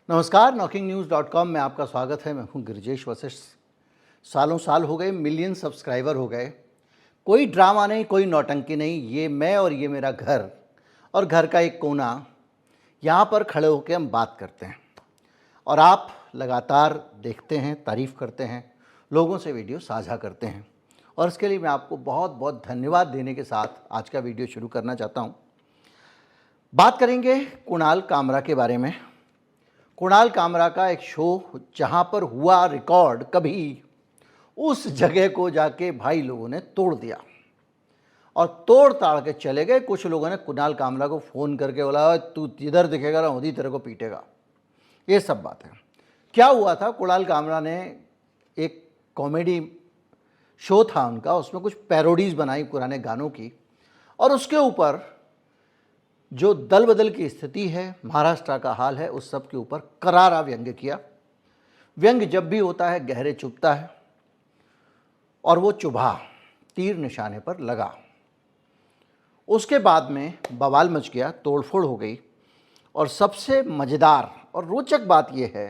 नमस्कार, knocking-news.com में आपका स्वागत है। मैं हूं गिरिजेश वशिष्ठ। सालों साल हो गए, मिलियन सब्सक्राइबर हो गए, कोई ड्रामा नहीं, कोई नौटंकी नहीं। ये मैं और ये मेरा घर और घर का एक कोना, यहाँ पर खड़े होकर हम बात करते हैं और आप लगातार देखते हैं, तारीफ़ करते हैं, लोगों से वीडियो साझा करते हैं और इसके लिए मैं आपको बहुत बहुत धन्यवाद देने के साथ आज का वीडियो शुरू करना चाहता हूँ। बात करेंगे कुणाल कामरा के बारे में। कुणाल कामरा का एक शो जहाँ पर हुआ रिकॉर्ड कभी, उस जगह को जाके भाई लोगों ने तोड़ दिया और तोड़ ताड़ के चले गए। कुछ लोगों ने कुणाल कामरा को फ़ोन करके बोला, तू जिधर दिखेगा ना उधर तेरे को पीटेगा। ये सब बात है। क्या हुआ था, कुणाल कामरा ने एक कॉमेडी शो था उनका, उसमें कुछ पैरोडीज़ बनाई पुराने गानों की और उसके ऊपर जो दल बदल की स्थिति है, महाराष्ट्र का हाल है, उस सब के ऊपर करारा व्यंग्य किया। व्यंग्य जब भी होता है गहरे चुभता है और वो चुभा, तीर निशाने पर लगा। उसके बाद में बवाल मच गया, तोड़फोड़ हो गई और सबसे मज़ेदार और रोचक बात यह है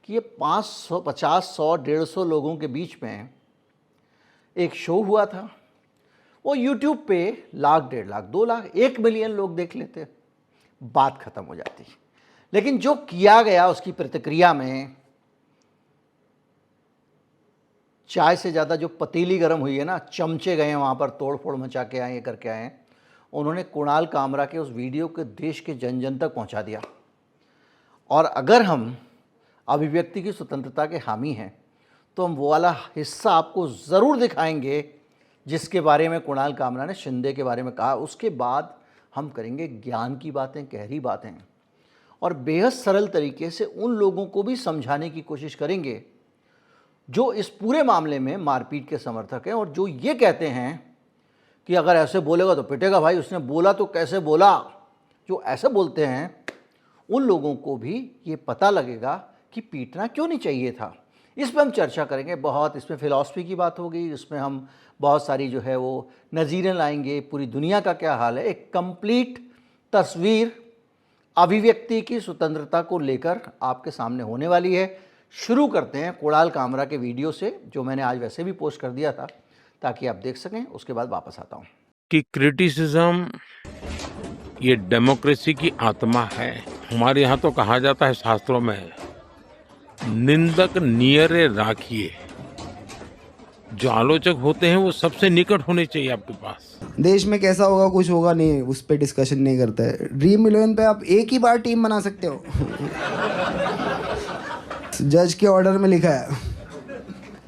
कि ये 500, 50, 100, 150 लोगों के बीच में एक शो हुआ था। वो YouTube पे लाख, 1.5 लाख, 2 लाख, 1 मिलियन लोग देख लेते, बात ख़त्म हो जाती। लेकिन जो किया गया उसकी प्रतिक्रिया में, चाय से ज़्यादा जो पतीली गर्म हुई है ना, चमचे गए हैं वहाँ पर, तोड़ फोड़ मचा के आए, ये करके आए। उन्होंने कुणाल कामरा के उस वीडियो को देश के जन जन तक पहुँचा दिया। और अगर हम अभिव्यक्ति की स्वतंत्रता के हामी हैं तो हम वो वाला हिस्सा आपको ज़रूर दिखाएंगे जिसके बारे में कुणाल कामरा ने शिंदे के बारे में कहा। उसके बाद हम करेंगे ज्ञान की बातें, गहरी बातें और बेहद सरल तरीके से उन लोगों को भी समझाने की कोशिश करेंगे जो इस पूरे मामले में मारपीट के समर्थक हैं और जो ये कहते हैं कि अगर ऐसे बोलेगा तो पिटेगा। भाई उसने बोला तो कैसे बोला? जो ऐसे बोलते हैं उन लोगों को भी ये पता लगेगा कि पीटना क्यों नहीं चाहिए था। इस पर हम चर्चा करेंगे बहुत। इसमें फ़िलॉसफी की बात होगी, इसमें हम बहुत सारी जो है वो नज़ीरें लाएंगे, पूरी दुनिया का क्या हाल है, एक कंप्लीट तस्वीर अभिव्यक्ति की स्वतंत्रता को लेकर आपके सामने होने वाली है। शुरू करते हैं कुणाल कामरा के वीडियो से, जो मैंने आज वैसे भी पोस्ट कर दिया था ताकि आप देख सकें। उसके बाद वापस आता हूँ। कि क्रिटिसिज्म ये डेमोक्रेसी की आत्मा है। हमारे यहाँ तो कहा जाता है शास्त्रों में, निंदक नियरे राखिए। जो आलोचक होते हैं वो सबसे निकट होने चाहिए आपके पास। देश में कैसा होगा, कुछ होगा नहीं, उस पर डिस्कशन नहीं करता है। ड्रीम 11 पे आप एक ही बार टीम बना सकते हो। जज के ऑर्डर में लिखा है।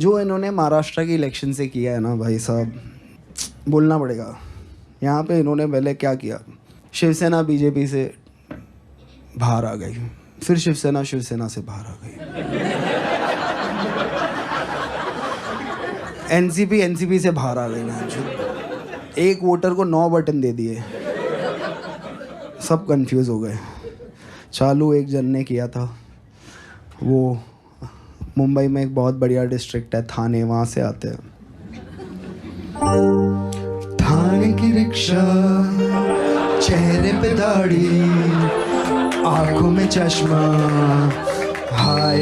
जो इन्होंने महाराष्ट्र की इलेक्शन से किया है ना भाई साहब, बोलना पड़ेगा। यहाँ पे इन्होंने पहले क्या किया, शिवसेना बीजेपी से बाहर आ गई, फिर शिवसेना से बाहर आ गई, एनसीपी से बाहर आ गई। एक वोटर को 9 बटन दे दिए, सब कंफ्यूज हो गए। चालू एक जन ने किया था, वो मुंबई में एक बहुत बढ़िया डिस्ट्रिक्ट है थाने, वहाँ से आते हैं। थाने की रिक्शा, चेहरे पे दाढ़ी, आंखों में चश्मा, हाय।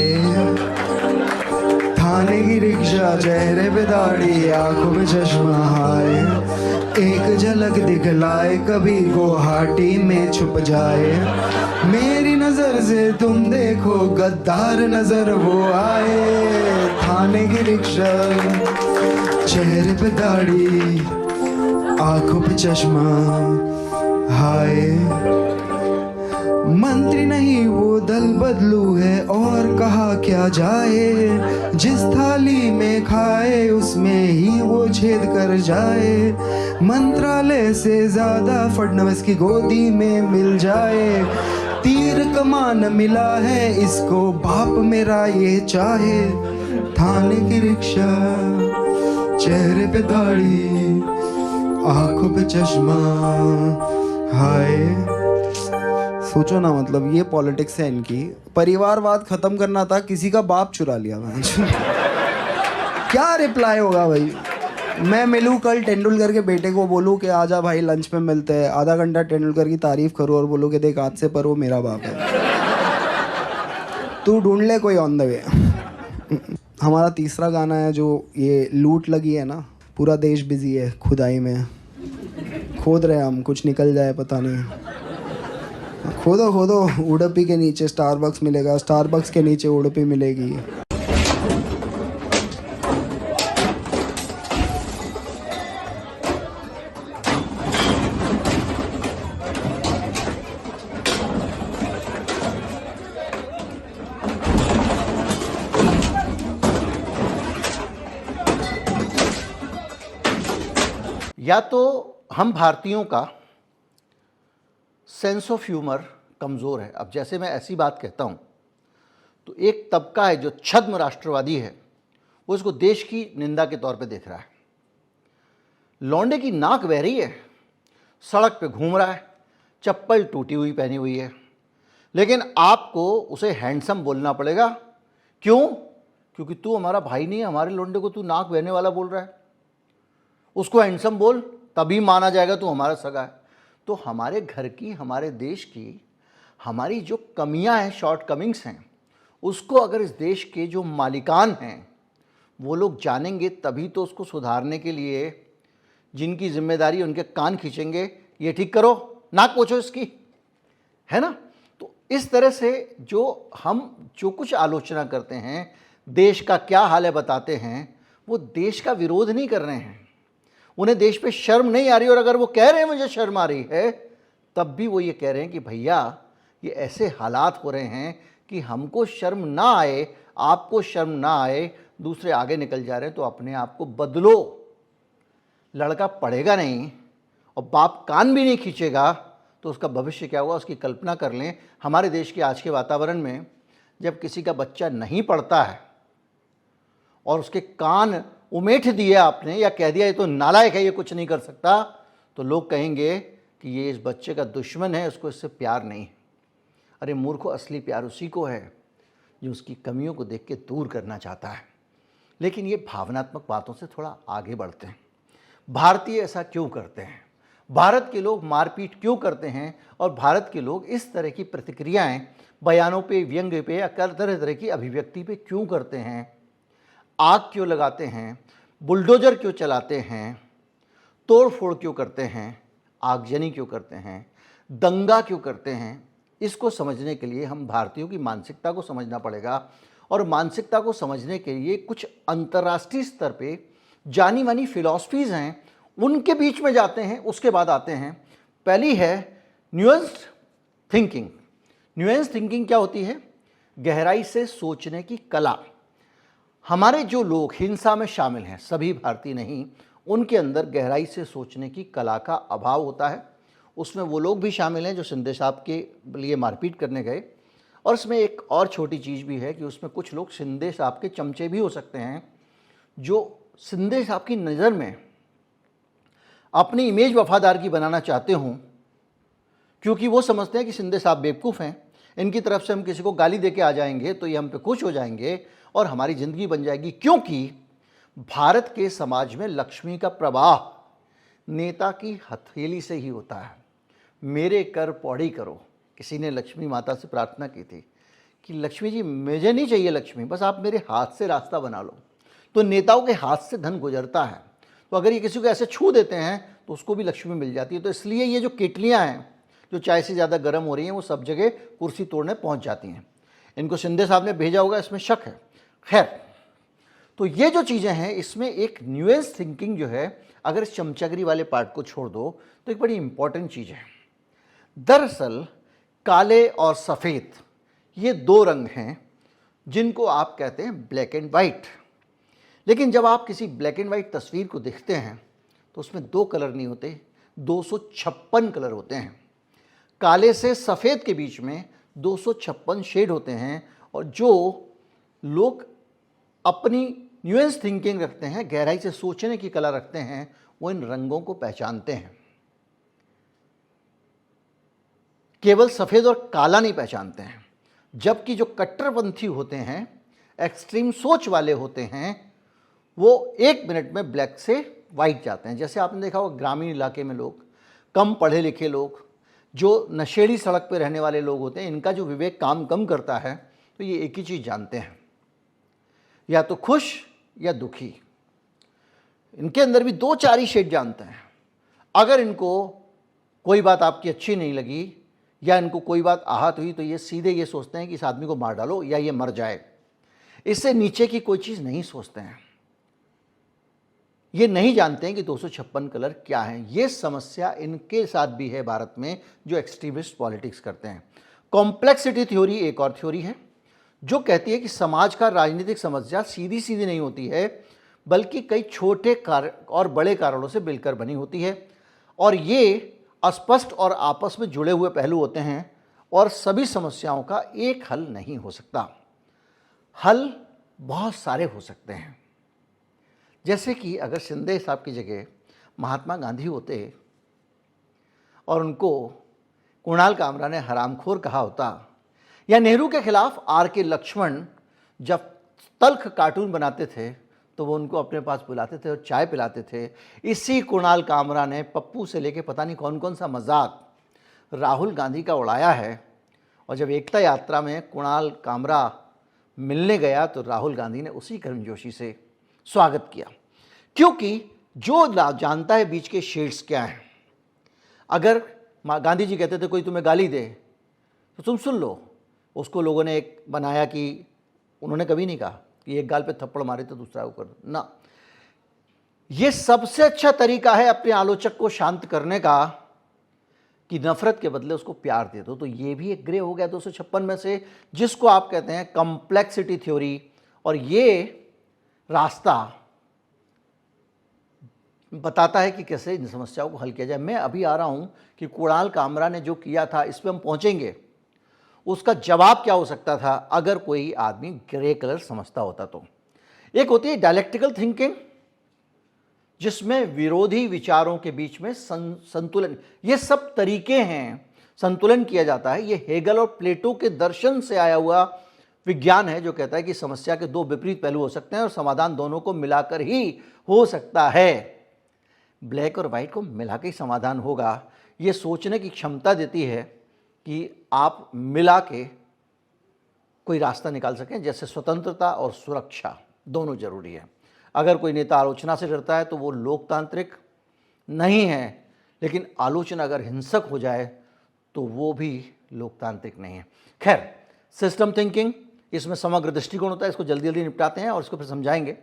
थाने की रिक्शा, चेहरे पे दाढ़ी, आंखों में चश्मा, हाय। एक झलक दिखलाए, कभी गुवाहाटी में छुप जाए। मेरी नजर से तुम देखो, गद्दार नजर वो आए। थाने की रिक्शा, चेहरे पे दाढ़ी, आंखों पे चश्मा, हाय। मंत्री नहीं वो दल बदलू है, और कहा क्या जाए। जिस थाली में खाए उसमें ही वो छेद कर जाए। मंत्रालय से ज्यादा फडणवीस की गोदी में मिल जाए। तीर कमान मिला है इसको, बाप मेरा ये चाहे। थाने की रिक्शा, चेहरे पे दाढ़ी, आंखों पे चश्मा, हाय। सोचो ना, मतलब ये पॉलिटिक्स है इनकी। परिवारवाद खत्म करना था, किसी का बाप चुरा लिया। क्या रिप्लाई होगा भाई? मैं मिलूँ कल तेंदुलकर के बेटे को, बोलूँ कि आजा भाई लंच पे मिलते हैं, आधा घंटा तेंदुलकर की तारीफ करूँ और बोलूँ कि देख आज से पर वो मेरा बाप है। तू ढूंढ ले कोई ऑन द वे। हमारा तीसरा गाना है जो ये लूट लगी है ना, पूरा देश बिजी है खुदाई में, खोद रहे हम, कुछ निकल जाए पता नहीं। खोदो खोदो, उडुपी के नीचे स्टारबक्स मिलेगा, स्टारबक्स के नीचे उडुपी मिलेगी। या तो हम भारतीयों का सेंस ऑफ ह्यूमर कमज़ोर है। अब जैसे मैं ऐसी बात कहता हूँ तो एक तबका है जो छद्म राष्ट्रवादी है, वो इसको देश की निंदा के तौर पे देख रहा है। लौंडे की नाक बह रही है, सड़क पे घूम रहा है, चप्पल टूटी हुई पहनी हुई है, लेकिन आपको उसे हैंडसम बोलना पड़ेगा। क्यों? क्योंकि तू हमारा भाई नहीं है, हमारे लौंडे को तू नाक बहने वाला बोल रहा है। उसको हैंडसम बोल, तभी माना जाएगा तू हमारा सगा है। तो हमारे घर की, हमारे देश की, हमारी जो कमियां हैं, शॉर्ट कमिंग्स हैं, उसको अगर इस देश के जो मालिकान हैं वो लोग जानेंगे, तभी तो उसको सुधारने के लिए जिनकी जिम्मेदारी उनके कान खींचेंगे, ये ठीक करो, नाक पोछो इसकी, है ना। तो इस तरह से हम जो कुछ आलोचना करते हैं, देश का क्या हाल है बताते हैं, वो देश का विरोध नहीं कर रहे हैं, उन्हें देश पे शर्म नहीं आ रही। और अगर वो कह रहे हैं मुझे शर्म आ रही है, तब भी वो ये कह रहे हैं कि भैया ये ऐसे हालात हो रहे हैं कि हमको शर्म ना आए, आपको शर्म ना आए, दूसरे आगे निकल जा रहे हैं, तो अपने आप को बदलो। लड़का पढ़ेगा नहीं और बाप कान भी नहीं खींचेगा तो उसका भविष्य क्या होगा, उसकी कल्पना कर लें। हमारे देश के आज के वातावरण में जब किसी का बच्चा नहीं पढ़ता है और उसके कान उमेठ दिए आपने या कह दिया ये तो नालायक है, ये कुछ नहीं कर सकता, तो लोग कहेंगे कि ये इस बच्चे का दुश्मन है, उसको इससे प्यार नहीं है। अरे मूर्खों, असली प्यार उसी को है जो उसकी कमियों को देख के दूर करना चाहता है। लेकिन ये भावनात्मक बातों से थोड़ा आगे बढ़ते हैं। भारतीय ऐसा क्यों करते हैं? भारत के लोग मारपीट क्यों करते हैं? और भारत के लोग इस तरह की प्रतिक्रियाएं बयानों पे, व्यंग्य पे या तरह तरह की अभिव्यक्ति पे क्यों करते हैं? आग क्यों लगाते हैं? बुलडोजर क्यों चलाते हैं? तोड़ फोड़ क्यों करते हैं? आगजनी क्यों करते हैं? दंगा क्यों करते हैं? इसको समझने के लिए हम भारतीयों की मानसिकता को समझना पड़ेगा। और मानसिकता को समझने के लिए कुछ अंतर्राष्ट्रीय स्तर पे जानी मानी फिलॉसफीज़ हैं, उनके बीच में जाते हैं, उसके बाद आते हैं। पहली है न्यूएंस्ड थिंकिंग। न्यूएंस्ड थिंकिंग क्या होती है? गहराई से सोचने की कला। हमारे जो लोग हिंसा में शामिल हैं, सभी भारतीय नहीं, उनके अंदर गहराई से सोचने की कला का अभाव होता है। उसमें वो लोग भी शामिल हैं जो शिंदे साहब के लिए मारपीट करने गए। और इसमें एक और छोटी चीज़ भी है कि उसमें कुछ लोग शिंदे साहब के चमचे भी हो सकते हैं, जो शिंदे साहब की नज़र में अपनी इमेज वफादार की बनाना चाहते हों, क्योंकि वो समझते हैं कि शिंदे साहब बेवकूफ़ हैं, इनकी तरफ से हम किसी को गाली दे के आ जाएंगे तो ये हम पे खुश हो जाएंगे और हमारी ज़िंदगी बन जाएगी। क्योंकि भारत के समाज में लक्ष्मी का प्रवाह नेता की हथेली से ही होता है। मेरे कर पौड़ी करो, किसी ने लक्ष्मी माता से प्रार्थना की थी कि लक्ष्मी जी मुझे नहीं चाहिए लक्ष्मी, बस आप मेरे हाथ से रास्ता बना लो। तो नेताओं के हाथ से धन गुजरता है, तो अगर ये किसी को ऐसे छू देते हैं तो उसको भी लक्ष्मी मिल जाती है। तो इसलिए ये जो केटलियाँ हैं जो चाय से ज़्यादा गर्म हो रही हैं, वो सब जगह कुर्सी तोड़ने पहुँच जाती हैं। इनको शिंदे साहब ने भेजा होगा, इसमें शक है। खैर, तो ये जो चीज़ें हैं, इसमें एक न्यूएंस थिंकिंग जो है, अगर इस चमचागिरी वाले पार्ट को छोड़ दो तो एक बड़ी इंपॉर्टेंट चीज़ है। दरअसल काले और सफ़ेद ये दो रंग हैं जिनको आप कहते हैं ब्लैक एंड वाइट। लेकिन जब आप किसी ब्लैक एंड वाइट तस्वीर को देखते हैं तो उसमें दो कलर नहीं होते, 256 कलर होते हैं। काले से सफ़ेद के बीच में 256 शेड होते हैं। और जो लोग अपनी न्यूएंस थिंकिंग रखते हैं, गहराई से सोचने की कला रखते हैं, वो इन रंगों को पहचानते हैं। केवल सफ़ेद और काला नहीं पहचानते हैं। जबकि जो कट्टरपंथी होते हैं, एक्सट्रीम सोच वाले होते हैं, वो 1 मिनट में ब्लैक से वाइट जाते हैं। जैसे आपने देखा होगा ग्रामीण इलाके में लोग, कम पढ़े लिखे लोग, जो नशेड़ी सड़क पे रहने वाले लोग होते हैं, इनका जो विवेक काम कम करता है, तो ये एक ही चीज़ जानते हैं, या तो खुश या दुखी। इनके अंदर भी दो चार ही शेड जानते हैं। अगर इनको कोई बात आपकी अच्छी नहीं लगी या इनको कोई बात आहत हुई तो ये सीधे ये सोचते हैं कि इस आदमी को मार डालो या ये मर जाए। इससे नीचे की कोई चीज़ नहीं सोचते हैं। ये नहीं जानते हैं कि 256 कलर क्या है। ये समस्या इनके साथ भी है भारत में, जो एक्सट्रीमिस्ट पॉलिटिक्स करते हैं। कॉम्प्लेक्सिटी थ्योरी एक और थ्योरी है जो कहती है कि समाज का राजनीतिक समस्या सीधी सीधी नहीं होती है, बल्कि कई छोटे और बड़े कारणों से मिलकर बनी होती है, और ये अस्पष्ट और आपस में जुड़े हुए पहलू होते हैं, और सभी समस्याओं का एक हल नहीं हो सकता। हल बहुत सारे हो सकते हैं। जैसे कि अगर शिंदे साहब की जगह महात्मा गांधी होते और उनको कुणाल कामरा ने हरामखोर कहा होता, या नेहरू के खिलाफ R.K. लक्ष्मण जब तल्ख कार्टून बनाते थे तो वो उनको अपने पास बुलाते थे और चाय पिलाते थे, इसी कुणाल कामरा ने पप्पू से लेके पता नहीं कौन कौन सा मजाक राहुल गांधी का उड़ाया है। और जब एकता यात्रा में कुणाल कामरा मिलने गया तो राहुल गांधी ने उसी गर्मजोशी से स्वागत किया, क्योंकि जो जानता है बीच के शेड्स क्या हैं। अगर गांधी जी कहते थे कोई तुम्हें गाली दे तो तुम सुन लो, उसको लोगों ने एक बनाया कि उन्होंने कभी नहीं कहा कि एक गाल पे थप्पड़ मारे तो दूसरा ऊपर ना। ये सबसे अच्छा तरीका है अपने आलोचक को शांत करने का कि नफरत के बदले उसको प्यार दे दो। तो ये भी एक ग्रे हो गया 256 में से, जिसको आप कहते हैं कॉम्प्लेक्सिटी थ्योरी। और ये रास्ता बताता है कि कैसे इन समस्याओं को हल किया जाए। मैं अभी आ रहा हूं कि कुणाल कामरा ने जो किया था इस पर हम पहुंचेंगे, उसका जवाब क्या हो सकता था अगर कोई आदमी ग्रे कलर समझता होता। तो एक होती है डायलेक्टिकल थिंकिंग, जिसमें विरोधी विचारों के बीच में संतुलन, ये सब तरीके हैं, संतुलन किया जाता है। ये हेगल और प्लेटो के दर्शन से आया हुआ विज्ञान है जो कहता है कि समस्या के दो विपरीत पहलू हो सकते हैं और समाधान दोनों को मिलाकर ही हो सकता है। ब्लैक और वाइट को मिला के ही समाधान होगा, ये सोचने की क्षमता देती है कि आप मिला के कोई रास्ता निकाल सकें। जैसे स्वतंत्रता और सुरक्षा दोनों जरूरी है। अगर कोई नेता आलोचना से डरता है तो वो लोकतांत्रिक नहीं है, लेकिन आलोचना अगर हिंसक हो जाए तो वो भी लोकतांत्रिक नहीं है। खैर, सिस्टम थिंकिंग, इसमें समग्र दृष्टिकोण होता है। इसको जल्दी जल्दी निपटाते हैं और इसको फिर समझाएंगे।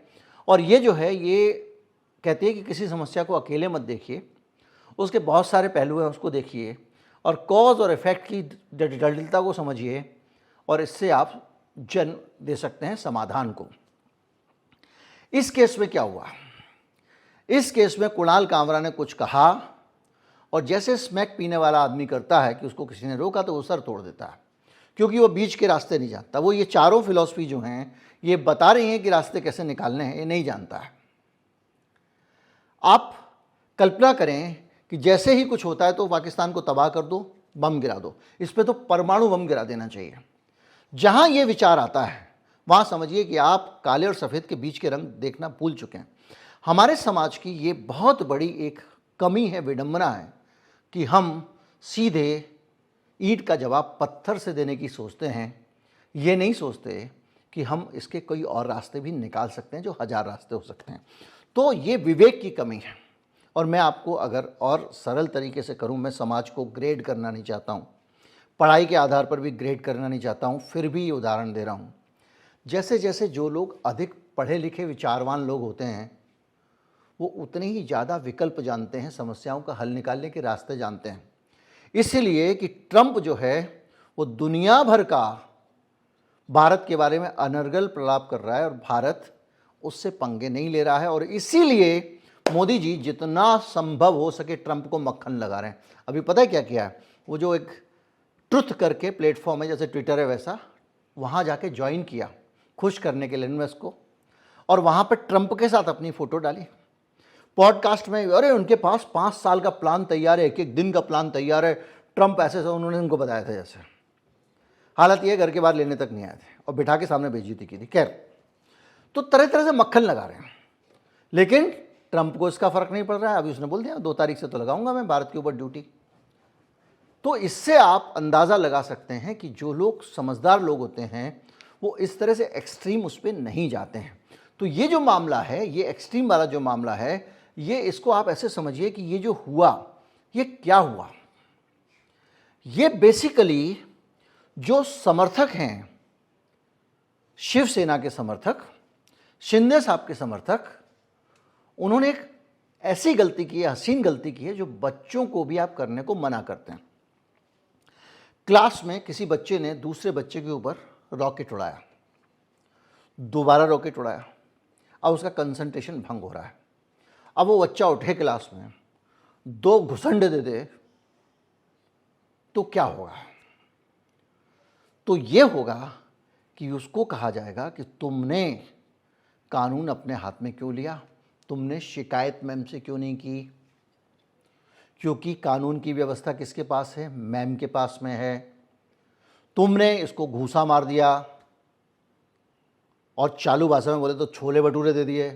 और ये जो है ये कहती है कि किसी समस्या को अकेले मत देखिए, उसके बहुत सारे पहलू हैं, उसको देखिए और कॉज और इफेक्ट की जटिलता को समझिए, और इससे आप जन्म दे सकते हैं समाधान को। इस केस में क्या हुआ? इस केस में कुणाल कामरा ने कुछ कहा, और जैसे स्मैक पीने वाला आदमी करता है कि उसको किसी ने रोका तो वो सर तोड़ देता है, क्योंकि वो बीच के रास्ते नहीं जानता। वो ये चारों फिलॉसफी जो हैं ये बता रही हैं कि रास्ते कैसे निकालने हैं, ये नहीं जानता है। आप कल्पना करें कि जैसे ही कुछ होता है तो पाकिस्तान को तबाह कर दो, बम गिरा दो। इस पे तो परमाणु बम गिरा देना चाहिए। जहां ये विचार आता है वहां समझिए कि आप काले और सफ़ेद के बीच के रंग देखना भूल चुके हैं। हमारे समाज की ये बहुत बड़ी एक कमी है, विडंबना है कि हम सीधे ईंट का जवाब पत्थर से देने की सोचते हैं। ये नहीं सोचते कि हम इसके कोई और रास्ते भी निकाल सकते हैं, जो 1000 रास्ते हो सकते हैं। तो ये विवेक की कमी है। और मैं आपको अगर और सरल तरीके से करूं, मैं समाज को ग्रेड करना नहीं चाहता हूं, पढ़ाई के आधार पर भी ग्रेड करना नहीं चाहता हूं, फिर भी ये उदाहरण दे रहा हूं। जैसे जैसे जो लोग अधिक पढ़े लिखे विचारवान लोग होते हैं वो उतने ही ज़्यादा विकल्प जानते हैं, समस्याओं का हल निकालने के रास्ते जानते हैं। इसलिए कि ट्रंप जो है वो दुनिया भर का भारत के बारे में अनर्गल प्रलाप कर रहा है और भारत उससे पंगे नहीं ले रहा है। और इसीलिए मोदी जी जितना संभव हो सके ट्रंप को मक्खन लगा रहे हैं। अभी पता है क्या किया है? वो जो एक ट्रुथ करके प्लेटफॉर्म है, जैसे ट्विटर है वैसा, वहाँ जाके ज्वाइन किया खुश करने के लिए इन्वेस्ट को, और वहाँ पर ट्रंप के साथ अपनी फ़ोटो डाली पॉडकास्ट में। अरे उनके पास 5 साल का प्लान तैयार है, एक दिन का प्लान तैयार है, ट्रंप ऐसे से उन्होंने उनको बताया था जैसे। हालत ये घर के बाहर लेने तक नहीं आए थे और बिठा के सामने बेइज्जती की थी। खैर, तो तरह तरह से मक्खन लगा रहे हैं, लेकिन ट्रंप को इसका फ़र्क नहीं पड़ रहा है। अभी उसने बोल दिया 2 तारीख से तो लगाऊंगा मैं भारत के ऊपर ड्यूटी। तो इससे आप अंदाज़ा लगा सकते हैं कि जो लोग समझदार लोग होते हैं वो इस तरह से एक्सट्रीम उस पर नहीं जाते हैं। तो ये जो मामला है, ये एक्सट्रीम वाला जो मामला है, ये इसको आप ऐसे समझिए कि ये जो हुआ, ये क्या हुआ, ये बेसिकली जो समर्थक हैं, शिवसेना के समर्थक, शिंदे साहब के समर्थक, उन्होंने एक ऐसी गलती की है, हसीन गलती की है, जो बच्चों को भी आप करने को मना करते हैं। क्लास में किसी बच्चे ने दूसरे बच्चे के ऊपर रॉकेट उड़ाया, दोबारा रॉकेट उड़ाया, अब उसका कंसंट्रेशन भंग हो रहा है। अब वो बच्चा उठे क्लास में, 2 घुसंडे दे दे, तो क्या होगा? तो ये होगा कि उसको कहा जाएगा कि तुमने कानून अपने हाथ में क्यों लिया, तुमने शिकायत मैम से क्यों नहीं की, क्योंकि कानून की व्यवस्था किसके पास है? मैम के पास में है। तुमने इसको घूसा मार दिया, और चालू भाषा में बोले तो छोले भटूरे दे दिए।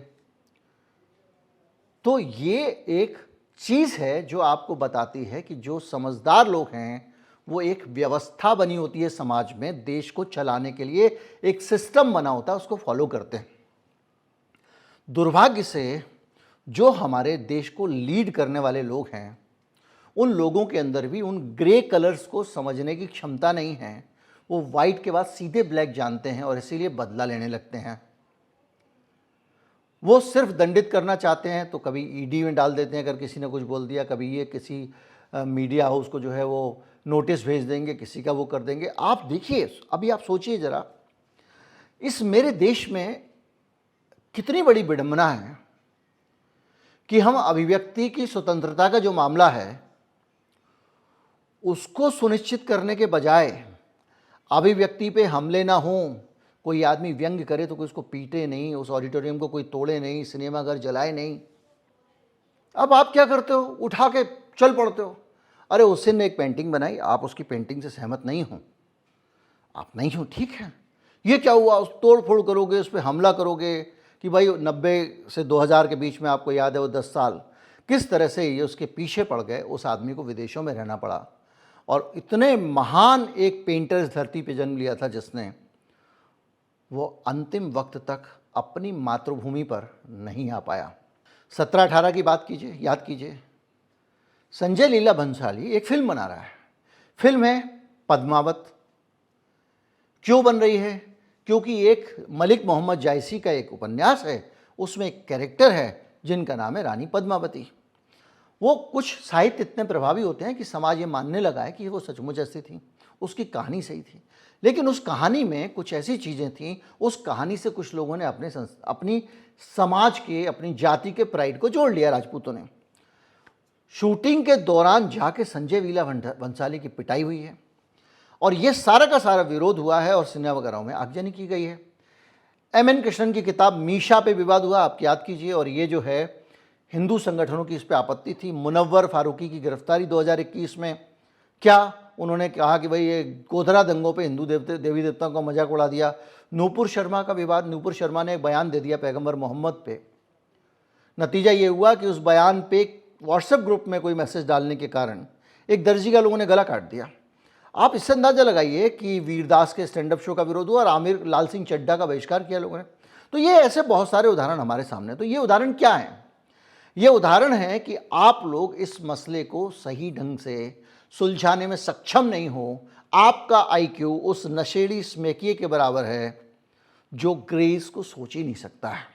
तो ये एक चीज़ है जो आपको बताती है कि जो समझदार लोग हैं, वो एक व्यवस्था बनी होती है समाज में, देश को चलाने के लिए एक सिस्टम बना होता है, उसको फॉलो करते हैं। दुर्भाग्य से जो हमारे देश को लीड करने वाले लोग हैं, उन लोगों के अंदर भी उन ग्रे कलर्स को समझने की क्षमता नहीं है। वो वाइट के बाद सीधे ब्लैक जानते हैं और इसीलिए बदला लेने लगते हैं। वो सिर्फ दंडित करना चाहते हैं तो कभी ईडी में डाल देते हैं अगर किसी ने कुछ बोल दिया, कभी ये किसी मीडिया हाउस को जो है वो नोटिस भेज देंगे, किसी का वो कर देंगे। आप देखिए, अभी आप सोचिए ज़रा, इस मेरे देश में कितनी बड़ी विडंबना है कि हम अभिव्यक्ति की स्वतंत्रता का जो मामला है उसको सुनिश्चित करने के बजाय अभिव्यक्ति पे हमले ना हों, कोई आदमी व्यंग्य करे तो कोई उसको पीटे नहीं, उस ऑडिटोरियम को कोई तोड़े नहीं, सिनेमाघर जलाए नहीं। अब आप क्या करते हो? उठा के चल पड़ते हो। अरे उसने ने एक पेंटिंग बनाई, आप उसकी पेंटिंग से सहमत नहीं हो, आप नहीं हो, ठीक है, ये क्या हुआ? उस तोड़ फोड़ करोगे, उस पर हमला करोगे कि भाई 90 से 2000 के बीच में, आपको याद है वो 10 साल किस तरह से ये उसके पीछे पड़ गए। उस आदमी को विदेशों में रहना पड़ा, और इतने महान एक पेंटर इस धरती पे जन्म लिया था जिसने वो अंतिम वक्त तक अपनी मातृभूमि पर नहीं आ पाया। 17-18 की बात कीजिए, याद कीजिए, संजय लीला भंसाली एक फिल्म बना रहा है। फिल्म है पद्मावत। क्यों बन रही है? क्योंकि एक मलिक मोहम्मद जायसी का एक उपन्यास है, उसमें एक कैरेक्टर है जिनका नाम है रानी पद्मावती। वो कुछ साहित्य इतने प्रभावी होते हैं कि समाज ये मानने लगा है कि वो सचमुच ऐसी थी, उसकी कहानी सही थी। लेकिन उस कहानी में कुछ ऐसी चीज़ें थीं, उस कहानी से कुछ लोगों ने अपनी समाज के, अपनी जाति के प्राइड को जोड़ लिया, राजपूतों ने। शूटिंग के दौरान जाके संजय लीला भंसाली की पिटाई हुई है, और ये सारा का सारा विरोध हुआ है और सिनेमाघरों में आगजनी की गई है। एम.एन. कृष्णन की किताब मीशा पे विवाद हुआ, आप याद कीजिए, और ये जो है हिंदू संगठनों की इस पर आपत्ति थी। मुनव्वर फारूकी की गिरफ्तारी 2021 में, क्या उन्होंने कहा कि भाई ये गोधरा दंगों पे हिंदू देवी देवताओं का मजाक उड़ा दिया। नूपुर शर्मा का विवाद, नूपुर शर्मा ने एक बयान दे दिया पैगंबर मोहम्मद पे। नतीजा ये हुआ कि उस बयान पे व्हाट्सएप ग्रुप में कोई मैसेज डालने के कारण एक दर्जी का लोगों ने गला काट दिया। आप इससे अंदाजा लगाइए कि वीरदास के स्टैंड अप शो का विरोध हुआ और आमिर लाल सिंह चड्ढा का बहिष्कार किया लोगों ने। तो ये ऐसे बहुत सारे उदाहरण हमारे सामने। तो ये उदाहरण क्या है? ये उदाहरण है कि आप लोग इस मसले को सही ढंग से सुलझाने में सक्षम नहीं हो। आपका आईक्यू उस नशेड़ी स्मेकिए के बराबर है जो ग्रेस को सोच ही नहीं सकता है,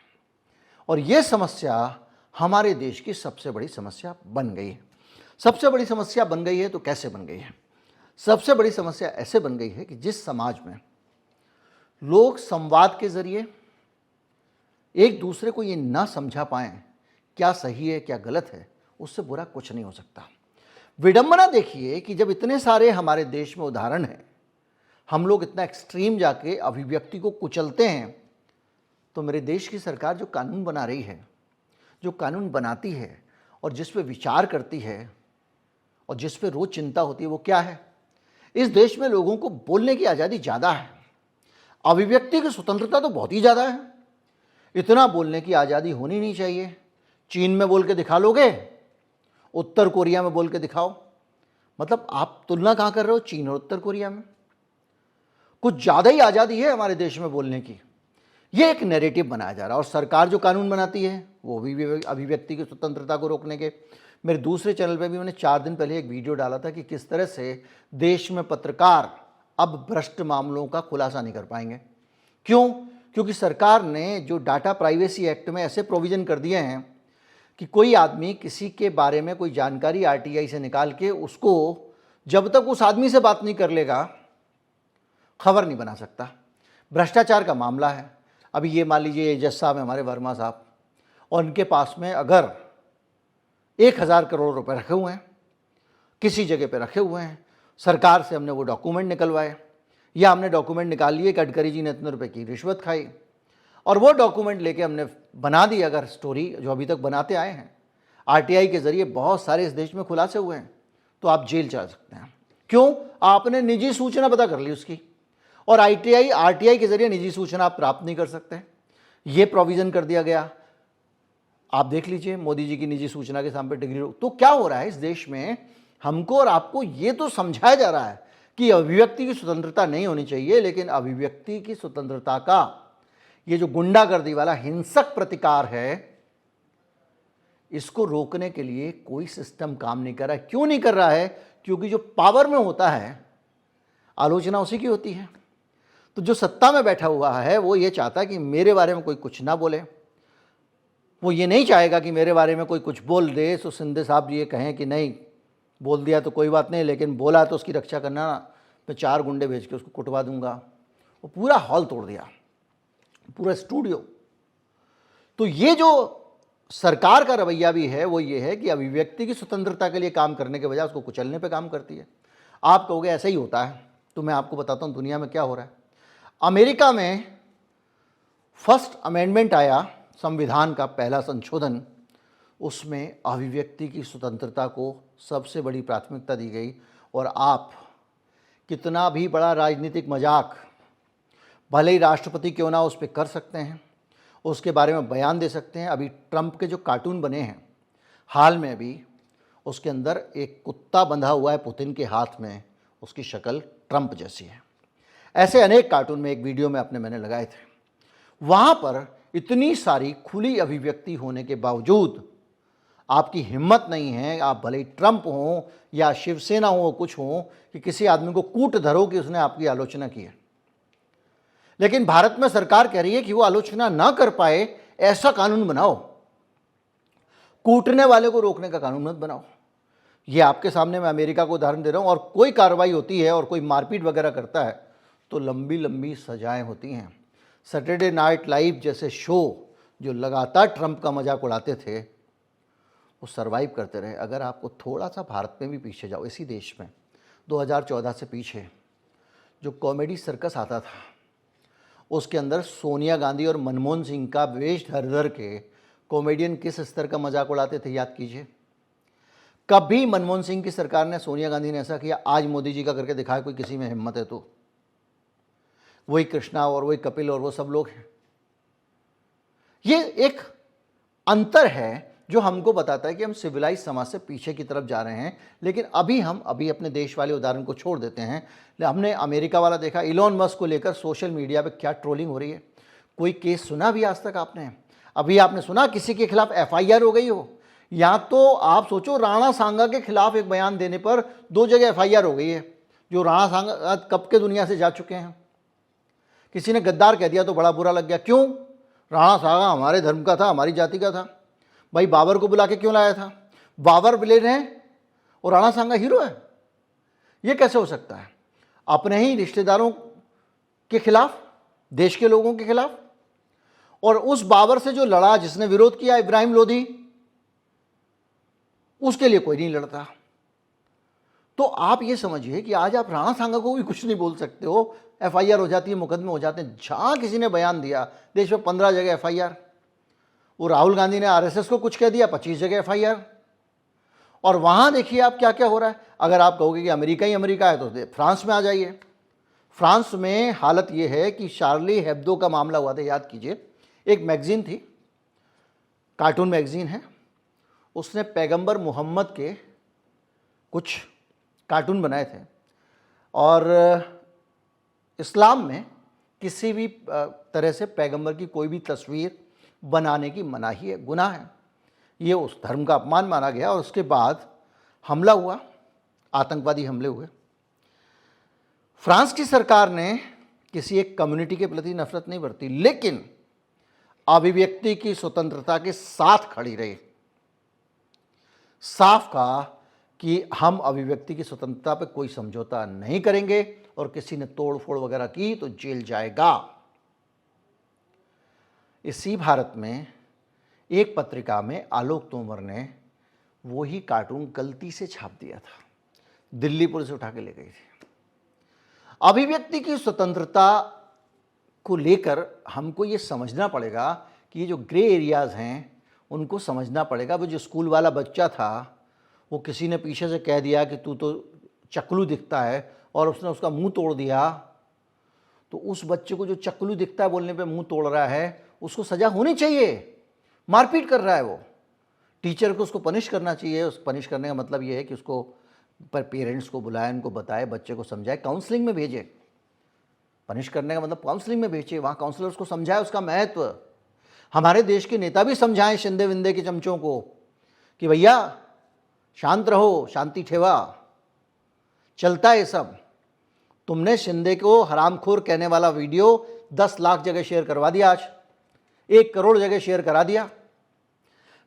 और ये समस्या हमारे देश की सबसे बड़ी समस्या बन गई है। सबसे बड़ी समस्या बन गई है तो कैसे बन गई है? सबसे बड़ी समस्या ऐसे बन गई है कि जिस समाज में लोग संवाद के जरिए एक दूसरे को ये ना समझा पाएं क्या सही है क्या गलत है, उससे बुरा कुछ नहीं हो सकता। विडंबना देखिए कि जब इतने सारे हमारे देश में उदाहरण हैं, हम लोग इतना एक्सट्रीम जाके अभिव्यक्ति को कुचलते हैं, तो मेरे देश की सरकार जो कानून बना रही है, जो कानून बनाती है और जिस पे विचार करती है और जिस पे रोज चिंता होती है, वो क्या है? इस देश में लोगों को बोलने की आज़ादी ज़्यादा है, अभिव्यक्ति की स्वतंत्रता तो बहुत ही ज़्यादा है। इतना बोलने की आज़ादी होनी नहीं चाहिए। चीन में बोल के दिखा लोगे, उत्तर कोरिया में बोल के दिखाओ, मतलब आप तुलना कहाँ कर रहे हो? चीन और उत्तर कोरिया में। कुछ ज़्यादा ही आज़ादी है हमारे देश में बोलने की। ये एक नैरेटिव बनाया जा रहा है और सरकार जो कानून बनाती है वो भी अभिव्यक्ति की स्वतंत्रता को रोकने के। मेरे दूसरे चैनल पे भी मैंने 4 दिन पहले एक वीडियो डाला था कि किस तरह से देश में पत्रकार अब भ्रष्ट मामलों का खुलासा नहीं कर पाएंगे। क्यों? क्योंकि सरकार ने जो डाटा प्राइवेसी एक्ट में ऐसे प्रोविज़न कर दिए हैं कि कोई आदमी किसी के बारे में कोई जानकारी आरटीआई से निकाल के उसको जब तक उस आदमी से बात नहीं कर लेगा खबर नहीं बना सकता। भ्रष्टाचार का मामला है। अभी ये मान लीजिए जज साहब हमारे वर्मा साहब, और उनके पास में अगर 1000 करोड़ रुपए रखे हुए हैं, किसी जगह पे रखे हुए हैं, सरकार से हमने वो डॉक्यूमेंट निकलवाए या हमने डॉक्यूमेंट निकाल लिए, गडकरी जी ने इतने रुपए की रिश्वत खाई और वो डॉक्यूमेंट लेके हमने बना दी अगर स्टोरी जो अभी तक बनाते आए हैं, आरटीआई के ज़रिए बहुत सारे इस देश में खुलासे हुए हैं, तो आप जेल जा सकते हैं। क्यों? आपने निजी सूचना पता कर ली उसकी, और आरटीआई के ज़रिए निजी सूचना आप प्राप्त नहीं कर सकते। ये प्रोविज़न कर दिया गया। आप देख लीजिए मोदी जी की निजी सूचना के सामने डिग्री। तो क्या हो रहा है इस देश में? हमको और आपको ये तो समझाया जा रहा है कि अभिव्यक्ति की स्वतंत्रता नहीं होनी चाहिए, लेकिन अभिव्यक्ति की स्वतंत्रता का ये जो गुंडागर्दी वाला हिंसक प्रतिकार है, इसको रोकने के लिए कोई सिस्टम काम नहीं कर रहा है। क्यों नहीं कर रहा है? क्योंकि जो पावर में होता है आलोचना उसी की होती है। तो जो सत्ता में बैठा हुआ है वो ये चाहता है कि मेरे बारे में कोई कुछ ना बोले। वो ये नहीं चाहेगा कि मेरे बारे में कोई कुछ बोल दे तो सिंधे साहब जी ये कहें कि नहीं बोल दिया तो कोई बात नहीं, लेकिन बोला तो उसकी रक्षा करना ना, मैं 4 गुंडे भेज के उसको कुटवा दूंगा। वो पूरा हॉल तोड़ दिया, पूरा स्टूडियो। तो ये जो सरकार का रवैया भी है वो ये है कि अभिव्यक्ति की स्वतंत्रता के लिए काम करने के बजाय उसको कुचलने पे काम करती है। आप कहोगे ऐसा ही होता है, तो मैं आपको बताता हूँ दुनिया में क्या हो रहा है। अमेरिका में फर्स्ट अमेंडमेंट आया, संविधान का पहला संशोधन, उसमें अभिव्यक्ति की स्वतंत्रता को सबसे बड़ी प्राथमिकता दी गई। और आप कितना भी बड़ा राजनीतिक मजाक भले ही राष्ट्रपति क्यों ना उस पर कर सकते हैं, उसके बारे में बयान दे सकते हैं। अभी ट्रंप के जो कार्टून बने हैं हाल में भी, उसके अंदर एक कुत्ता बंधा हुआ है पुतिन के हाथ में, उसकी शक्ल ट्रंप जैसी है। ऐसे अनेक कार्टून में एक वीडियो में मैंने लगाए थे। वहाँ पर इतनी सारी खुली अभिव्यक्ति होने के बावजूद आपकी हिम्मत नहीं है, आप भले ही ट्रंप हों या शिवसेना हो, कुछ हो, कि किसी आदमी को कूट धरो कि उसने आपकी आलोचना की है। लेकिन भारत में सरकार कह रही है कि वो आलोचना ना कर पाए ऐसा कानून बनाओ, कूटने वाले को रोकने का कानून मत बनाओ। ये आपके सामने मैं अमेरिका को उदाहरण दे रहा हूँ। और कोई कार्रवाई होती है और कोई मारपीट वगैरह करता है तो लंबी लंबी सजाएं होती हैं। सैटरडे नाइट लाइव जैसे शो जो लगातार ट्रंप का मजाक उड़ाते थे वो सरवाइव करते रहे। अगर आपको थोड़ा सा भारत में भी पीछे जाओ, इसी देश में 2014 से पीछे जो कॉमेडी सर्कस आता था, उसके अंदर सोनिया गांधी और मनमोहन सिंह का वेश धर धर के कॉमेडियन किस स्तर का मजाक उड़ाते थे याद कीजिए। कभी मनमोहन सिंह की सरकार ने, सोनिया गांधी ने ऐसा किया? आज मोदी जी का करके दिखाया कोई किसी में हिम्मत है तो? वही कृष्णा और वही कपिल और वो सब लोग हैं। ये एक अंतर है जो हमको बताता है कि हम सिविलाइज समाज से पीछे की तरफ जा रहे हैं। लेकिन अभी अपने देश वाले उदाहरण को छोड़ देते हैं। हमने अमेरिका वाला देखा, इलॉन मस्क को लेकर सोशल मीडिया पे क्या ट्रोलिंग हो रही है। कोई केस सुना भी आज तक आपने? अभी आपने सुना किसी के खिलाफ एफआईआर हो गई हो? या तो आप सोचो राणा सांगा के खिलाफ एक बयान देने पर 2 जगह एफआईआर हो गई है। जो राणा सांगा कब के दुनिया से जा चुके हैं। किसी ने गद्दार कह दिया तो बड़ा बुरा लग गया। क्यों? राणा सांगा हमारे धर्म का था, हमारी जाति का था। भाई बाबर को बुला के क्यों लाया था? बाबर विलेन है और राणा सांगा हीरो है। ये कैसे हो सकता है? अपने ही रिश्तेदारों के खिलाफ, देश के लोगों के खिलाफ। और उस बाबर से जो लड़ा, जिसने विरोध किया, इब्राहिम लोधी, उसके लिए कोई नहीं लड़ता। तो आप ये समझिए कि आज आप राणा सांगा को भी कुछ नहीं बोल सकते हो, एफआईआर हो जाती है, मुकदमे हो जाते हैं। जहां किसी ने बयान दिया, देश में 15 जगह एफआईआर। वो राहुल गांधी ने आरएसएस को कुछ कह दिया, 25 जगह एफआईआर। और वहां देखिए आप क्या क्या हो रहा है। अगर आप कहोगे कि अमेरिका ही अमेरिका है तो फ्रांस में आ जाइए। फ्रांस में हालत ये है कि शार्ली हेब्दो का मामला हुआ था, याद कीजिए। एक मैगजीन थी, कार्टून मैगजीन है, उसने पैगंबर मोहम्मद के कुछ कार्टून बनाए थे और इस्लाम में किसी भी तरह से पैगंबर की कोई भी तस्वीर बनाने की मनाही है, गुनाह है। ये उस धर्म का अपमान माना गया और उसके बाद हमला हुआ, आतंकवादी हमले हुए। फ्रांस की सरकार ने किसी एक कम्युनिटी के प्रति नफरत नहीं बरती, लेकिन अभिव्यक्ति की स्वतंत्रता के साथ खड़ी रही। साफ कहा कि हम अभिव्यक्ति की स्वतंत्रता पर कोई समझौता नहीं करेंगे और किसी ने तोड़ फोड़ वगैरह की तो जेल जाएगा। इसी भारत में एक पत्रिका में आलोक तोमर ने वही कार्टून गलती से छाप दिया था, दिल्ली पुलिस उठा के ले गई थी। अभिव्यक्ति की स्वतंत्रता को लेकर हमको ये समझना पड़ेगा कि ये जो ग्रे एरियाज हैं उनको समझना पड़ेगा। वो जो स्कूल वाला बच्चा था, वो किसी ने पीछे से कह दिया कि तू तो चकलू दिखता है और उसने उसका मुंह तोड़ दिया, तो उस बच्चे को जो चकलू दिखता है बोलने पे मुंह तोड़ रहा है, उसको सजा होनी चाहिए। मारपीट कर रहा है वो, टीचर को उसको पनिश करना चाहिए। उस पनिश करने का मतलब ये है कि उसको पर पेरेंट्स को बुलाए, उनको बताए, बच्चे को समझाए, काउंसलिंग में भेजे। पनिश करने का मतलब काउंसलिंग में भेजे, वहाँ काउंसलर्स को समझाए उसका महत्व। हमारे देश के नेता भी समझाएं शिंदे विंदे के चमचों को कि भैया शांत रहो, शांति ठेवा, चलता है सब। तुमने शिंदे को हरामखोर कहने वाला वीडियो 10 लाख जगह शेयर करवा दिया, आज 1 करोड़ जगह शेयर करा दिया।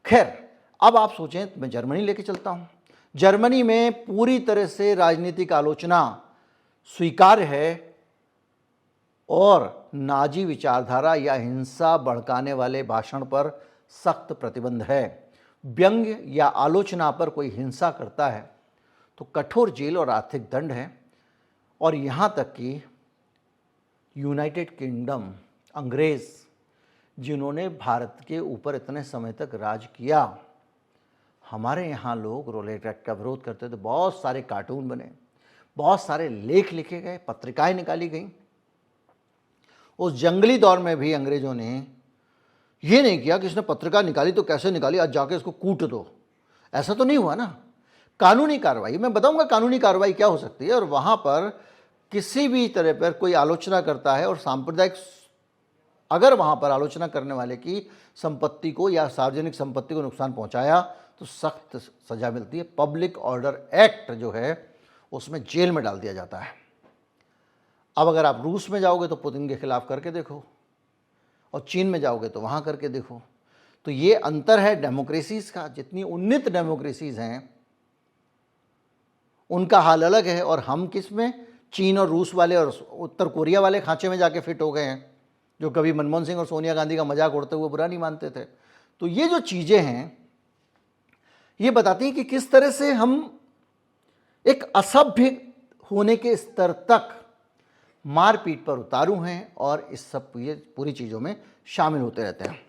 खैर, अब आप सोचें, मैं जर्मनी लेके चलता हूं। जर्मनी में पूरी तरह से राजनीतिक आलोचना स्वीकार्य है और नाजी विचारधारा या हिंसा भड़काने वाले भाषण पर सख्त प्रतिबंध है। व्यंग्य या आलोचना पर कोई हिंसा करता है तो कठोर जेल और आर्थिक दंड है। और यहाँ तक कि यूनाइटेड किंगडम, अंग्रेज़ जिन्होंने भारत के ऊपर इतने समय तक राज किया, हमारे यहाँ लोग रोलेट एक्ट का विरोध करते थे। बहुत सारे कार्टून बने, बहुत सारे लेख लिखे गए, पत्रिकाएं निकाली गईं। उस जंगली दौर में भी अंग्रेज़ों ने ये नहीं किया कि इसने पत्रिका निकाली तो कैसे निकाली, आज जाके इसको कूट दो। ऐसा तो नहीं हुआ ना। कानूनी कार्रवाई, मैं बताऊंगा कानूनी कार्रवाई क्या हो सकती है। और वहाँ पर किसी भी तरह पर कोई आलोचना करता है और सांप्रदायिक, अगर वहाँ पर आलोचना करने वाले की संपत्ति को या सार्वजनिक संपत्ति को नुकसान पहुँचाया तो सख्त सज़ा मिलती है। पब्लिक ऑर्डर एक्ट जो है उसमें जेल में डाल दिया जाता है। अब अगर आप रूस में जाओगे तो पुतिन के खिलाफ करके देखो, और चीन में जाओगे तो वहाँ करके देखो। तो ये अंतर है डेमोक्रेसीज़ का। जितनी उन्नत डेमोक्रेसीज़ हैं उनका हाल अलग है, और हम किस में, चीन और रूस वाले और उत्तर कोरिया वाले खांचे में जाके फिट हो गए हैं, जो कभी मनमोहन सिंह और सोनिया गांधी का मजाक उड़ते हुए बुरा नहीं मानते थे। तो ये जो चीज़ें हैं ये बताती हैं कि किस तरह से हम एक असभ्य होने के स्तर तक मारपीट पर उतारू हैं और इस सब पूरी चीज़ों में शामिल होते रहते हैं।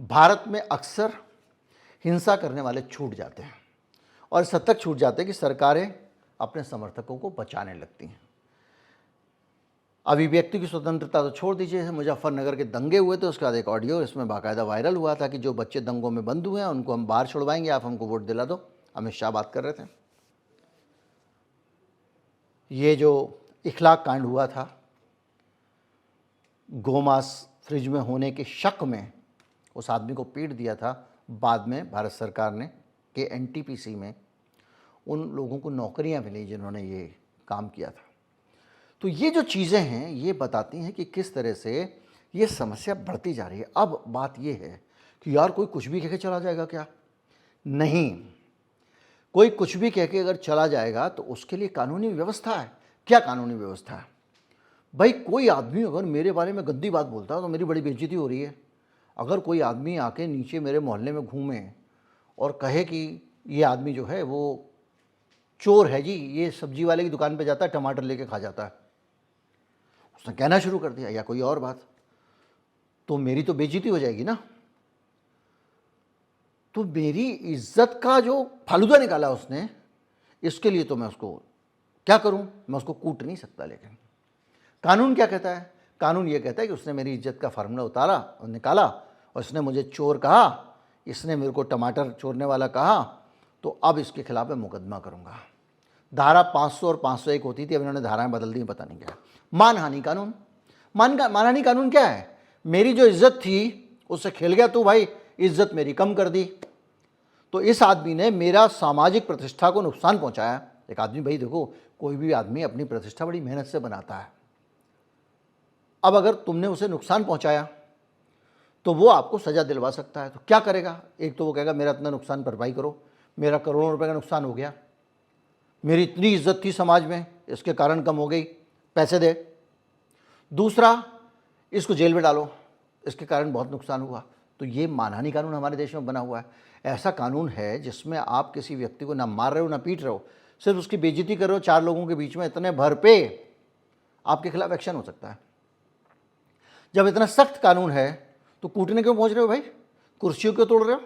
भारत में अक्सर हिंसा करने वाले छूट जाते हैं और इस हद तक छूट जाते हैं कि सरकारें अपने समर्थकों को बचाने लगती हैं। अभिव्यक्ति की स्वतंत्रता तो छोड़ दीजिए, मुजफ्फरनगर के दंगे हुए थे, उसके बाद एक ऑडियो इसमें बाकायदा वायरल हुआ था कि जो बच्चे दंगों में बंद हुए हैं उनको हम बाहर छुड़वाएंगे, आप हमको वोट दिला दो। अमित शाह बात कर रहे थे। ये जो इखलाक कांड हुआ था, गोमांस फ्रिज में होने के शक में उस आदमी को पीट दिया था, बाद में भारत सरकार ने के एनटीपीसी में उन लोगों को नौकरियां मिली जिन्होंने ये काम किया था। तो ये जो चीज़ें हैं ये बताती हैं कि किस तरह से ये समस्या बढ़ती जा रही है। अब बात ये है कि यार कोई कुछ भी कह के चला जाएगा क्या? नहीं, कोई कुछ भी कह के अगर चला जाएगा तो उसके लिए कानूनी व्यवस्था है। क्या कानूनी व्यवस्था है? भाई कोई आदमी अगर मेरे बारे में गंदी बात बोलता है तो मेरी बड़ी बेइज्जती हो रही है। अगर कोई आदमी आके नीचे मेरे मोहल्ले में घूमे और कहे कि ये आदमी जो है वो चोर है जी, ये सब्जी वाले की दुकान पे जाता है टमाटर लेके खा जाता है, उसने कहना शुरू कर दिया या कोई और बात, तो मेरी तो बेइज्जती हो जाएगी ना। तो मेरी इज्जत का जो फालूदा निकाला उसने, इसके लिए तो मैं उसको क्या करूं? मैं उसको कूट नहीं सकता। लेकिन कानून क्या कहता है? कानून ये कहता है कि उसने मेरी इज्जत का फार्मूला उतारा और निकाला और इसने मुझे चोर कहा, इसने मेरे को टमाटर चोरने वाला कहा, तो अब इसके खिलाफ मैं मुकदमा करूँगा। धारा 500 और 501 होती थी, अब इन्होंने धाराएं बदल दी, पता नहीं क्या। मानहानि कानून, मानहानि कानून क्या है? मेरी जो इज्जत थी उससे खेल गया तू भाई, इज्जत मेरी कम कर दी। तो इस आदमी ने मेरा सामाजिक प्रतिष्ठा को नुकसान पहुंचाया। एक आदमी, भाई देखो, कोई भी आदमी अपनी प्रतिष्ठा बड़ी मेहनत से बनाता है। अब अगर तुमने उसे नुकसान पहुंचाया तो वो आपको सजा दिलवा सकता है। तो क्या करेगा? एक तो वो कहेगा मेरा इतना नुकसान भरपाई करो, मेरा करोड़ों रुपए का नुकसान हो गया, मेरी इतनी इज्जत थी समाज में, इसके कारण कम हो गई, पैसे दे। दूसरा, इसको जेल में डालो, इसके कारण बहुत नुकसान हुआ। तो ये मानहानि कानून हमारे देश में बना हुआ है। ऐसा कानून है जिसमें आप किसी व्यक्ति को ना मार रहे हो ना पीट रहे हो, सिर्फ उसकी बेइज्जती कर रहे हो 4 लोगों के बीच में, इतने भर पे आपके खिलाफ एक्शन हो सकता है। जब इतना सख्त कानून है तो कूटने क्यों पहुंच रहे हो भाई? कुर्सियों क्यों तोड़ रहे हो?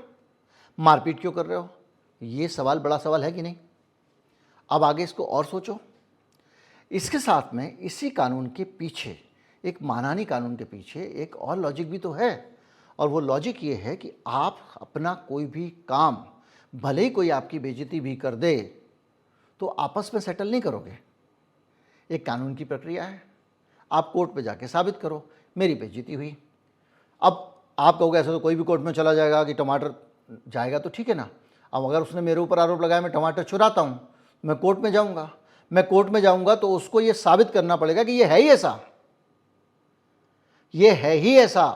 मारपीट क्यों कर रहे हो? ये सवाल बड़ा सवाल है कि नहीं? अब आगे इसको और सोचो। इसके साथ में इसी कानून के पीछे, एक मानहानि कानून के पीछे एक और लॉजिक भी तो है, और वो लॉजिक ये है कि आप अपना कोई भी काम, भले ही कोई आपकी बेइज्जती भी कर दे, तो आपस में सेटल नहीं करोगे। एक कानून की प्रक्रिया है, आप कोर्ट पे जाके साबित करो मेरी बेइज्जती हुई। अब आप कहोगे ऐसा तो कोई भी कोर्ट में चला जाएगा कि टमाटर जाएगा, तो ठीक है ना। अब अगर उसने मेरे ऊपर आरोप लगाया मैं टमाटर चुराता हूँ, मैं कोर्ट में जाऊँगा। मैं कोर्ट में जाऊँगा तो उसको ये साबित करना पड़ेगा कि ये है ही ऐसा, ये है ही ऐसा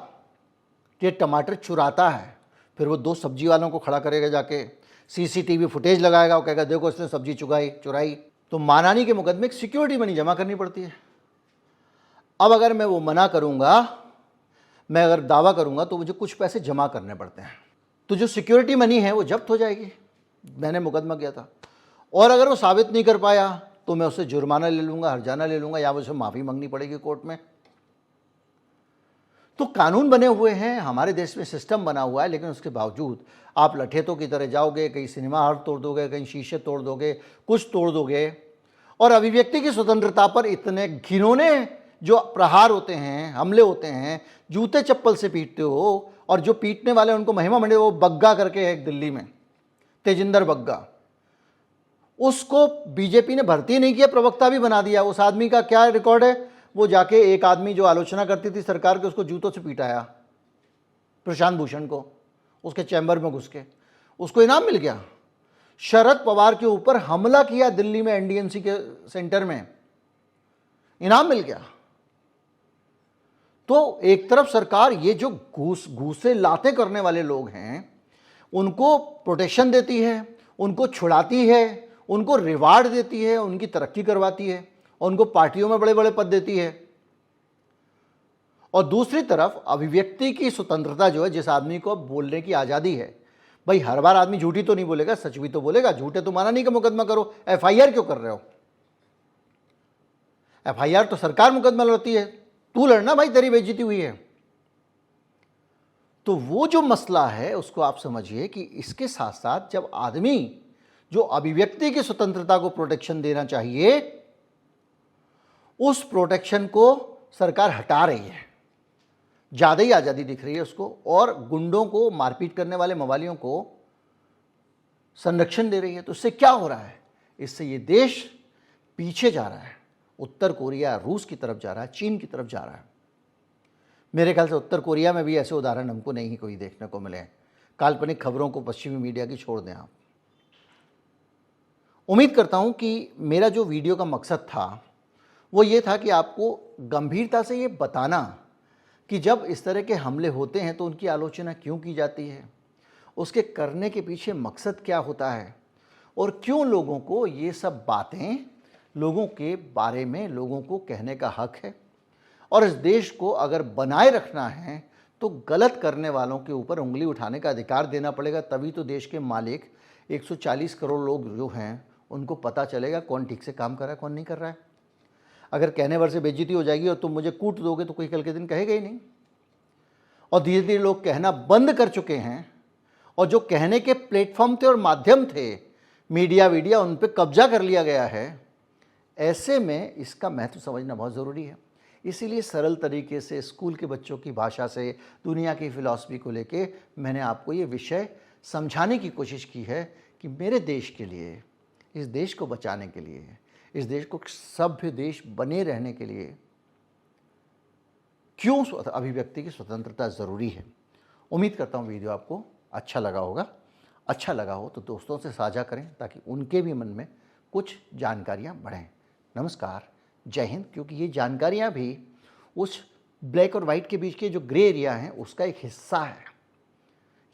कि टमाटर चुराता है। फिर वो 2 सब्जी वालों को खड़ा करेगा, जाके सीसीटीवी फुटेज लगाएगा, वो कहेगा देखो इसने सब्जी चुराई। तो मानहानि के मुकदमे एक सिक्योरिटी मनी जमा करनी पड़ती है। अब अगर मैं वो मना करूँगा, मैं अगर दावा करूँगा, तो मुझे कुछ पैसे जमा करने पड़ते हैं, तो जो सिक्योरिटी मनी है वो जब्त हो जाएगी। मैंने मुकदमा किया था, और अगर वो साबित नहीं कर पाया तो मैं उससे जुर्माना ले लूँगा, हर्जाना ले लूँगा, या मुझे माफ़ी मांगनी पड़ेगी कोर्ट में। तो कानून बने हुए हैं, हमारे देश में सिस्टम बना हुआ है, लेकिन उसके बावजूद आप लठेतों की तरह जाओगे, कहीं सिनेमा हॉल तोड़ दोगे, कहीं शीशे तोड़ दोगे, कुछ तोड़ दोगे, और अभिव्यक्ति की स्वतंत्रता पर इतने घिनौने जो प्रहार होते हैं, हमले होते हैं, जूते चप्पल से पीटते हो, और जो पीटने वाले उनको महिमा मंडे, वो बग्गा करके है एक दिल्ली में, तेजिंदर बग्गा, उसको बीजेपी ने भर्ती नहीं किया, प्रवक्ता भी बना दिया। उस आदमी का क्या रिकॉर्ड है? वो जाके एक आदमी जो आलोचना करती थी सरकार के, उसको जूतों से पीटाया, प्रशांत भूषण को, उसके चैम्बर में घुस के, उसको इनाम मिल गया। शरद पवार के ऊपर हमला किया दिल्ली में एनडीएमसी के सेंटर में, इनाम मिल गया। तो एक तरफ सरकार ये जो घूसे लाते करने वाले लोग हैं उनको प्रोटेक्शन देती है, उनको छुड़ाती है, उनको रिवार्ड देती है, उनकी तरक्की करवाती है, और उनको पार्टियों में बड़े बड़े पद देती है। और दूसरी तरफ अभिव्यक्ति की स्वतंत्रता जो है, जिस आदमी को बोलने की आज़ादी है, भाई हर बार आदमी झूठी तो नहीं बोलेगा, सच भी तो बोलेगा। झूठे तो मानहानि का मुकदमा करो, एफआईआर क्यों कर रहे हो? एफआईआर तो सरकार मुकदमा लड़ती है, तू लड़ना भाई, तेरी बेइज्जती हुई है। तो वो जो मसला है उसको आप समझिए कि इसके साथ साथ जब आदमी जो अभिव्यक्ति की स्वतंत्रता को प्रोटेक्शन देना चाहिए, उस प्रोटेक्शन को सरकार हटा रही है, ज़्यादा ही आज़ादी दिख रही है उसको, और गुंडों को, मारपीट करने वाले मवालियों को संरक्षण दे रही है। तो इससे क्या हो रहा है? इससे ये देश पीछे जा रहा है, उत्तर कोरिया, रूस की तरफ जा रहा है, चीन की तरफ जा रहा है। मेरे ख्याल से उत्तर कोरिया में भी ऐसे उदाहरण हमको नहीं कोई देखने को मिले। काल्पनिक खबरों को पश्चिमी मीडिया की छोड़ दें आप। उम्मीद करता हूं कि मेरा जो वीडियो का मकसद था वो ये था कि आपको गंभीरता से ये बताना कि जब इस तरह के हमले होते हैं तो उनकी आलोचना क्यों की जाती है, उसके करने के पीछे मकसद क्या होता है, और क्यों लोगों को ये सब बातें, लोगों के बारे में लोगों को कहने का हक है। और इस देश को अगर बनाए रखना है तो गलत करने वालों के ऊपर उंगली उठाने का अधिकार देना पड़ेगा, तभी तो देश के मालिक 140 करोड़ लोग जो हैं उनको पता चलेगा कौन ठीक से काम कर रहा है, कौन नहीं कर रहा है। अगर कहने भर से बेइज्जती हो जाएगी और तुम मुझे कूट दोगे तो कोई कल के दिन कहेगा ही नहीं। और धीरे धीरे लोग कहना बंद कर चुके हैं, और जो कहने के प्लेटफॉर्म थे और माध्यम थे, मीडिया उन पर कब्जा कर लिया गया है। ऐसे में इसका महत्व समझना बहुत ज़रूरी है। इसीलिए सरल तरीके से स्कूल के बच्चों की भाषा से दुनिया की फ़िलॉसफी को लेके मैंने आपको ये विषय समझाने की कोशिश की है कि मेरे देश के लिए, इस देश को बचाने के लिए, इस देश को सभ्य देश बने रहने के लिए क्यों अभिव्यक्ति की स्वतंत्रता ज़रूरी है। उम्मीद करता हूँ वीडियो आपको अच्छा लगा होगा। अच्छा लगा हो तो दोस्तों से साझा करें ताकि उनके भी मन में कुछ जानकारियाँ बढ़ें। नमस्कार, जय हिंद। क्योंकि ये जानकारियाँ भी उस ब्लैक और वाइट के बीच के जो ग्रे एरिया हैं उसका एक हिस्सा है।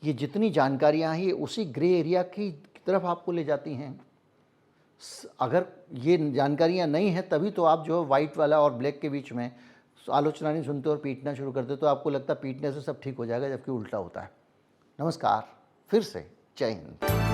ये जितनी जानकारियाँ हैं ये उसी ग्रे एरिया की तरफ आपको ले जाती हैं। अगर ये जानकारियाँ नहीं हैं तभी तो आप जो वाइट वाला और ब्लैक के बीच में आलोचना नहीं सुनते और पीटना शुरू करते, तो आपको लगता है पीटने से सब ठीक हो जाएगा, जबकि उल्टा होता है। नमस्कार, फिर से जय हिंद।